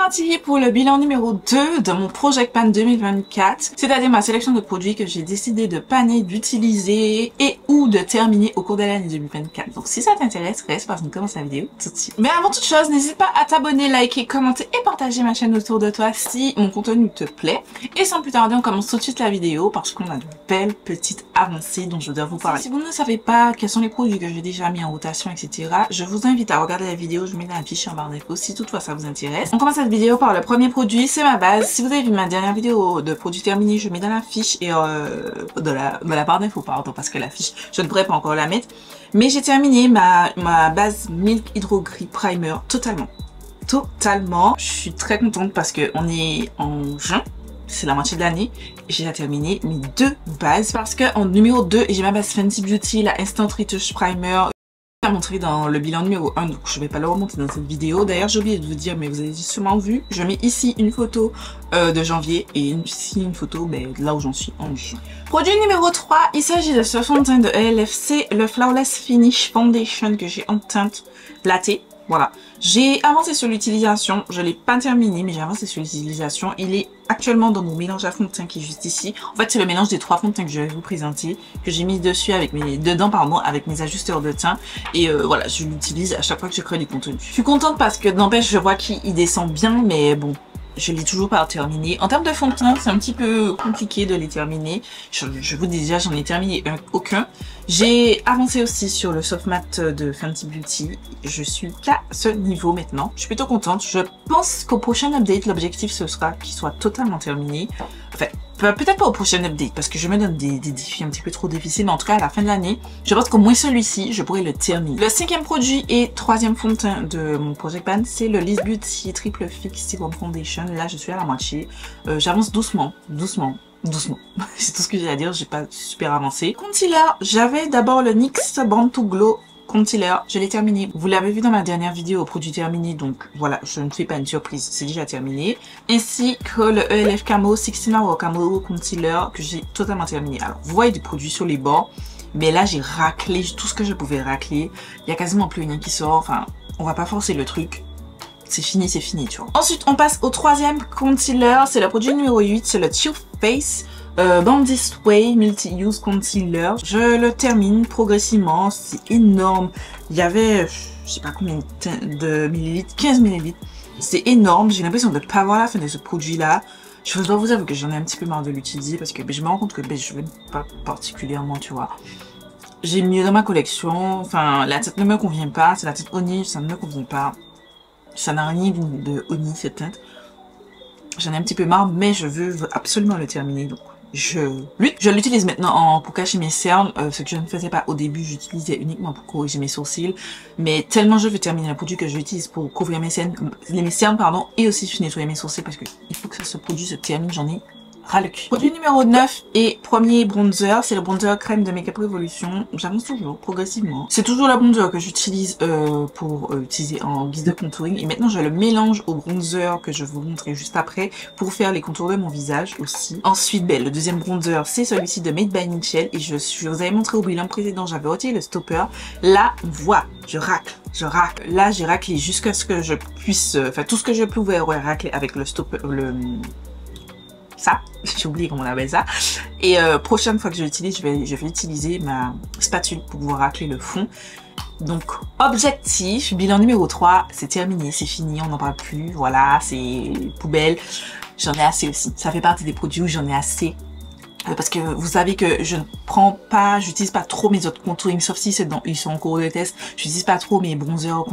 parti pour le bilan numéro 2 de mon Project Pan 2024, c'est-à-dire ma sélection de produits que j'ai décidé de panner, d'utiliser et ou de terminer au cours de l'année 2024. Donc si ça t'intéresse, reste parce qu'on commence la vidéo tout de suite. Mais avant toute chose, n'hésite pas à t'abonner, liker, commenter et partager ma chaîne autour de toi si mon contenu te plaît. Et sans plus tarder, on commence tout de suite la vidéo parce qu'on a de belles petites avancées dont je dois vous parler. Si vous ne savez pas quels sont les produits que j'ai déjà mis en rotation, etc., je vous invite à regarder la vidéo, je mets dans la fiche en barre d'infos si toutefois ça vous intéresse. On commence cette vidéo par le premier produit, c'est ma base. Si vous avez vu ma dernière vidéo de produits terminés, je mets dans la fiche et de la barre d'infos, pardon, parce que la fiche, je ne pourrais pas encore la mettre. Mais j'ai terminé ma base Milk Hydro Gris Primer totalement. Je suis très contente parce que on est en juin. C'est la moitié de l'année et j'ai terminé mes deux bases parce que en numéro 2 j'ai ma base Fenty Beauty, la Instant Retouch Primer à montrer dans le bilan numéro 1, donc je vais pas le remonter dans cette vidéo. D'ailleurs j'ai oublié de vous dire, mais vous avez sûrement vu, je mets ici une photo de janvier et ici une photo de là où j'en suis en juin. Produit numéro 3, il s'agit de ce fond de teint de ELF, le Flawless Finish Foundation que j'ai en teinte latte. Voilà, j'ai avancé sur l'utilisation, je l'ai pas terminé mais j'ai avancé sur l'utilisation. Il est actuellement dans mon mélange à fond de teint qui est juste ici. En fait c'est le mélange des 3 fonds de teint que je vais vous présenter, que j'ai mis dessus avec avec mes ajusteurs de teint. Et voilà, je l'utilise à chaque fois que je crée du contenu. Je suis contente parce que n'empêche je vois qu'il descend bien, mais bon, je l'ai toujours pas terminé. En termes de fond de teint, c'est un petit peu compliqué de les terminer. Je vous dis déjà, j'en ai terminé aucun. J'ai avancé aussi sur le soft matte de Fenty Beauty. Je suis à ce niveau maintenant. Je suis plutôt contente. Je pense qu'au prochain update, l'objectif ce sera qu'il soit totalement terminé. Enfin, peut-être pas au prochain update parce que je me donne des défis un petit peu trop difficiles, mais en tout cas à la fin de l'année, je pense qu'au moins celui-ci, je pourrais le terminer. Le 5e produit et 3e fond de teint de mon Project Pan, c'est le Liss Beauty Triple Fix Serum Foundation. Là, je suis à la moitié. J'avance doucement. C'est tout ce que j'ai à dire, j'ai pas super avancé. Concealer, j'avais d'abord le NYX Born to Glow Concealer, je l'ai terminé. Vous l'avez vu dans ma dernière vidéo, produit terminé, donc voilà, je ne fais pas une surprise, c'est déjà terminé. Ainsi que le ELF Camo 16 Hour Camo Concealer que j'ai totalement terminé. Alors, vous voyez des produits sur les bords, mais là j'ai raclé tout ce que je pouvais racler. Il y a quasiment plus rien qui sort, enfin, on va pas forcer le truc. C'est fini, tu vois. Ensuite, on passe au 3e concealer, c'est le produit numéro 8, c'est le Too Faced Born This Way Multi-Use Concealer. Je le termine progressivement, c'est énorme. Il y avait, je sais pas combien de millilitres, 15 millilitres. C'est énorme, j'ai l'impression de ne pas voir la fin de ce produit-là. Je dois vous avouer que j'en ai un petit peu marre de l'utiliser parce que je me rends compte que je l'aime pas particulièrement, tu vois. J'ai mieux dans ma collection, enfin, la teinte ne me convient pas, c'est la teinte Honey, ça ne me convient pas. Ça n'a rien de Honey cette teinte. J'en ai un petit peu marre, mais je veux absolument le terminer. Donc je l'utilise maintenant pour cacher mes cernes, ce que je ne faisais pas au début. J'utilisais uniquement pour corriger mes sourcils. Mais tellement je veux terminer le produit que j'utilise pour couvrir mes cernes, pardon, et aussi nettoyer mes sourcils parce que il faut que ce produit se termine. J'en ai ras le cul. Produit numéro 9 et premier bronzer, c'est le bronzer crème de Makeup Revolution. J'avance toujours progressivement. C'est toujours le bronzer que j'utilise pour utiliser en guise de contouring. Et maintenant je le mélange au bronzer que je vais vous montrer juste après pour faire les contours de mon visage aussi. Ensuite, le deuxième bronzer, c'est celui-ci de Made by Michel. Et je vous avais montré au bilan précédent, j'avais retiré le stopper. Là, on voit, je racle. Là, j'ai raclé jusqu'à ce que je puisse, enfin tout ce que je pouvais racler avec le stopper, ça, j'ai oublié comment on appelle ça. Et prochaine fois que je l'utilise, je vais utiliser ma spatule pour pouvoir racler le fond. Donc, objectif, bilan numéro 3, c'est terminé, c'est fini, on n'en parle plus, voilà, c'est poubelle. J'en ai assez aussi, ça fait partie des produits où j'en ai assez. Parce que vous savez que je ne prends pas, j'utilise pas trop mes autres contouring, sauf si ils sont en cours de test. J'utilise pas trop mes bronzers,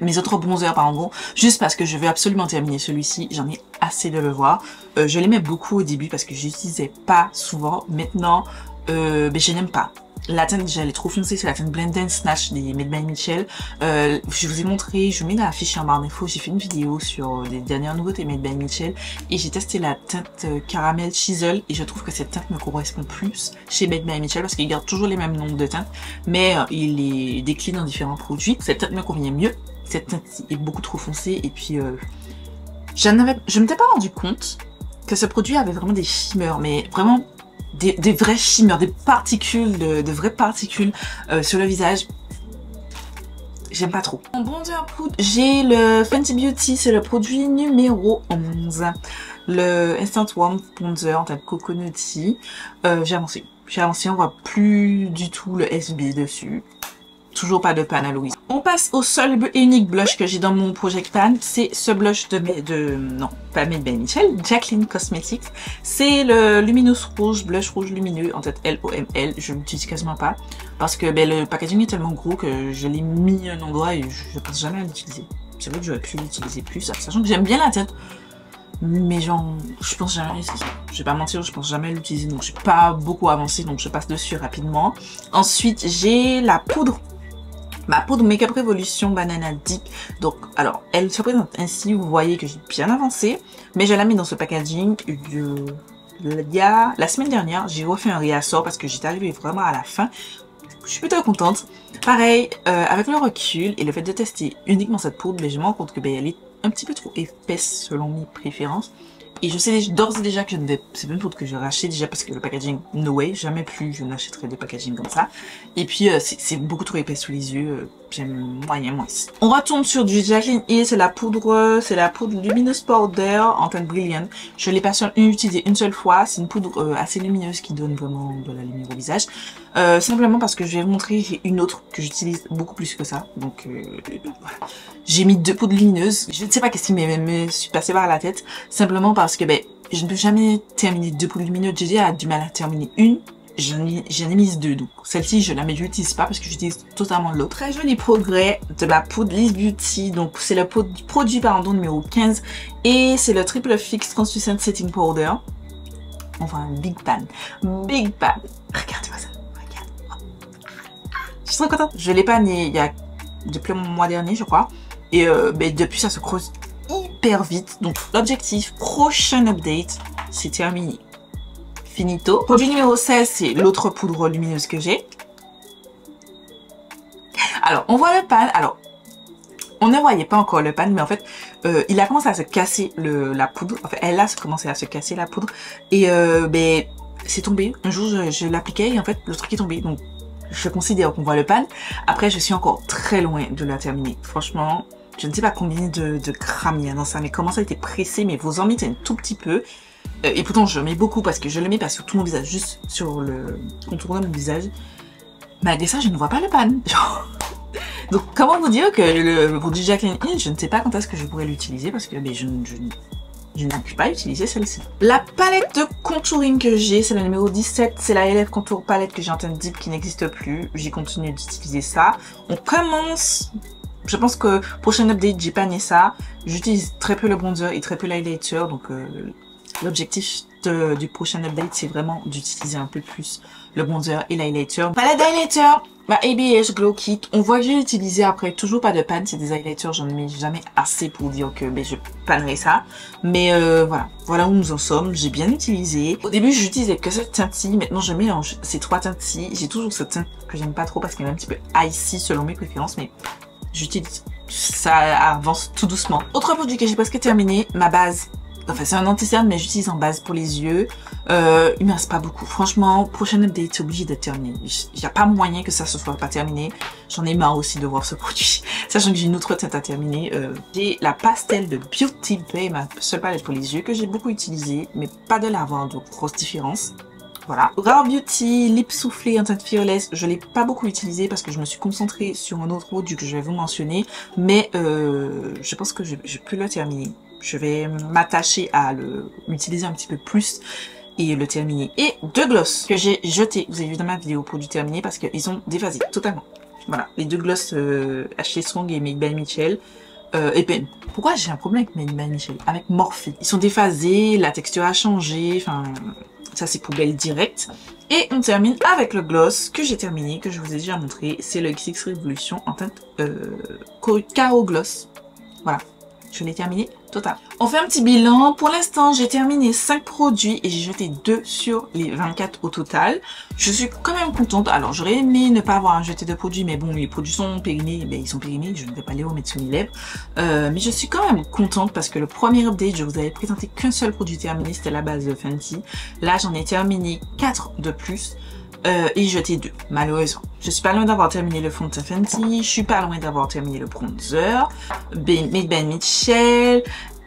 mes autres bronzers pardon, juste parce que je veux absolument terminer celui-ci. J'en ai assez de le voir. Je l'aimais beaucoup au début parce que j'utilisais pas souvent. Maintenant, je n'aime pas. La teinte, j'allais trop foncée, c'est la teinte Blend and Snatch des Made by Michel. Je vous ai montré, je mets dans la fiche en barre d'infos, j'ai fait une vidéo sur les dernières nouveautés Made by Michel et j'ai testé la teinte Caramel Chisel et je trouve que cette teinte me correspond plus chez Made by Michel parce qu'il garde toujours les mêmes nombres de teintes mais il les décline dans différents produits. Cette teinte me convient mieux, cette teinte est beaucoup trop foncée et puis je ne m'étais pas rendu compte que ce produit avait vraiment des shimmers, mais vraiment des vrais shimmers, des particules, de vraies particules sur le visage. j'aime pas trop. En bronzer poudre, j'ai le Fenty Beauty, c'est le produit numéro 11. Le Instant Warm Bronzer en teinte coconutty. J'ai avancé, on voit plus du tout le SB dessus. Toujours pas de pan à Louise. On passe au seul et unique blush que j'ai dans mon Project Pan. C'est ce blush non, pas Made Michel, Jaclyn Cosmetics. C'est le Luminous Rouge, blush rouge lumineux, en tête LOML. Je l'utilise quasiment pas parce que le packaging est tellement gros que je l'ai mis à un endroit et je pense jamais à l'utiliser. C'est vrai que j'aurais pu l'utiliser plus, sachant que j'aime bien la tête. Mais genre, je pense jamais, je vais pas mentir, je pense jamais l'utiliser, donc j'ai pas beaucoup avancé, donc je passe dessus rapidement. Ensuite, j'ai la poudre. Ma poudre Makeup Revolution Banana Deep. Donc, alors, elle se présente ainsi. Vous voyez que j'ai bien avancé. Mais je la mets dans ce packaging. La semaine dernière, j'ai refait un réassort parce que j'étais arrivée vraiment à la fin. Je suis plutôt contente. Pareil, avec le recul et le fait de tester uniquement cette poudre, je me rends compte que elle est un petit peu trop épaisse selon mes préférences. Et je sais d'ores et déjà que c'est pas une poudre que je rachète déjà parce que le packaging, no way, jamais plus je n'achèterai des packaging comme ça. Et puis c'est beaucoup trop épais sous les yeux, j'aime moyen moins. On retourne sur du Jaclyn Hill, c'est la poudre Luminous Powder en teinte brillante. Je l'ai pas utilisée une seule fois, c'est une poudre assez lumineuse qui donne vraiment de la lumière au visage. Simplement parce que je vais vous montrer, j'ai une autre que j'utilise beaucoup plus que ça. Donc voilà. J'ai mis 2 poudres lumineuses. Je ne sais pas qu'est-ce qui me suis passé par la tête. Simplement parce que je ne peux jamais terminer 2 poudres lumineuses. J'ai déjà du mal à terminer une. J'en ai mis 2. Donc celle-ci, je l'utilise pas parce que j'utilise totalement l'autre. Très joli progrès de ma poudre Liz Beauty. Donc c'est le produit numéro 15. Et c'est le Triple Fix Translucent Setting Powder. Enfin, Big Pan. Big Pan. Regardez-moi ça. Je suis trop contente. Je l'ai pané il y a depuis le mois dernier, je crois. Et depuis, ça se creuse hyper vite. Donc, l'objectif, prochain update, c'est terminé. Finito. Produit numéro 16, c'est l'autre poudre lumineuse que j'ai. Alors, on voit le pan. Alors, on ne voyait pas encore le pan, mais en fait, il a commencé à se casser la poudre. Enfin, elle a commencé à se casser la poudre. Et c'est tombé. Un jour, je l'appliquais et en fait, le truc est tombé. Donc, je considère qu'on voit le pan. Après, je suis encore très loin de la terminer. Franchement, je ne sais pas combien de grammes il y a dans ça, mais comment ça a été pressé, mais vous en mettez un tout petit peu. Et pourtant, je mets beaucoup parce que je le mets pas sur tout mon visage, juste sur le contour de mon visage. Malgré ça, je ne vois pas le pan. Donc, comment vous dire que le produit Jaclyn Hill, je ne sais pas quand est-ce que je pourrais l'utiliser parce que je n'ai pu pas utiliser celle-ci. La palette de contouring que j'ai, c'est le numéro 17. C'est la LF Contour Palette que j'ai en teinte deep qui n'existe plus. J'ai continué d'utiliser ça. On commence... Je pense que prochain update, j'ai pané ça. J'utilise très peu le bronzer et très peu l'highlighter. Donc l'objectif du prochain update, c'est vraiment d'utiliser un peu plus le bronzer et l'highlighter. Palette d'highlighter, ma ABH Glow Kit. On voit que j'ai utilisé après, toujours pas de pan. C'est des highlighters, j'en mets jamais assez pour dire que je pannerai ça. Mais voilà où nous en sommes. J'ai bien utilisé. Au début, j'utilisais que cette teinte-ci. Maintenant, je mélange ces 3 teintes-ci. J'ai toujours cette teinte que j'aime pas trop parce qu'elle est un petit peu icy selon mes préférences. Mais j'utilise, ça avance tout doucement. Autre produit que j'ai presque terminé, ma base. Enfin, c'est un anti-cerne, mais j'utilise en base pour les yeux. Il me reste pas beaucoup. Franchement, prochain update, c'est obligé d'être terminé. Il n'y a pas moyen que ça se soit pas terminé. J'en ai marre aussi de voir ce produit. Sachant que j'ai une autre teinte à terminer. J'ai la pastel de Beauty Bay, ma seule palette pour les yeux, que j'ai beaucoup utilisée, mais pas de l'avoir, donc grosse différence. Voilà. Rare Beauty Lip Soufflé en teinte Fearless, je l'ai pas beaucoup utilisé parce que je me suis concentrée sur un autre produit que je vais vous mentionner, mais je pense que je peux le terminer. Je vais m'attacher à l'utiliser un petit peu plus et le terminer. Et 2 gloss que j'ai jetés, vous avez vu dans ma vidéo produit terminé parce qu'ils ont déphasé totalement. Voilà, les 2 gloss Ashley Strong et Made by Michel. Et puis, pourquoi j'ai un problème avec Made by Michel? Avec Morphe. Ils sont déphasés, la texture a changé, enfin... Ça, c'est poubelle directe. Et on termine avec le gloss que j'ai terminé, que je vous ai déjà montré. C'est le XX Revolution en teinte Caro Gloss. Voilà. Je l'ai terminé total. On fait un petit bilan. Pour l'instant, j'ai terminé 5 produits et j'ai jeté 2 sur les 24 au total. Je suis quand même contente. Alors, j'aurais aimé ne pas avoir jeté de produits, mais bon, les produits sont périmés. Ils sont périmés. Je ne vais pas les remettre sur mes lèvres. Mais je suis quand même contente parce que le premier update, je vous avais présenté qu'un seul produit terminé. C'était la base de Fenty. Là, j'en ai terminé 4 de plus. et jeter 2, malheureusement. Je suis pas loin d'avoir terminé le fond de teint Fenty, je suis pas loin d'avoir terminé le bronzer, Made by Mitchell,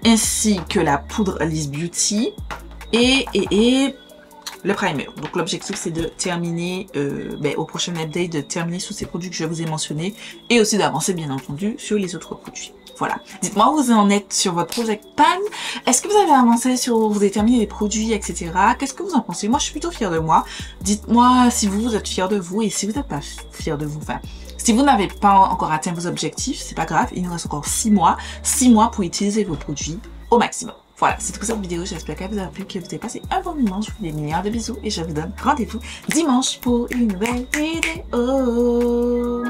ainsi que la poudre Liss Beauty, et le primer. Donc l'objectif c'est de terminer, au prochain update, de terminer tous ces produits que je vous ai mentionnés, et aussi d'avancer bien entendu sur les autres produits. Voilà. Dites-moi où vous en êtes sur votre Project Pan. Est-ce que vous avez avancé sur, vous avez terminé les produits, etc. Qu'est-ce que vous en pensez? Moi, je suis plutôt fière de moi. Dites-moi si vous êtes fiers de vous et si vous n'êtes pas fiers de vous. Enfin, si vous n'avez pas encore atteint vos objectifs, c'est pas grave. Il nous reste encore 6 mois. 6 mois pour utiliser vos produits au maximum. Voilà, c'est tout pour cette vidéo. J'espère qu'elle vous a plu, que vous avez passé un bon moment. Je vous fais des milliards de bisous et je vous donne rendez-vous dimanche pour une nouvelle vidéo.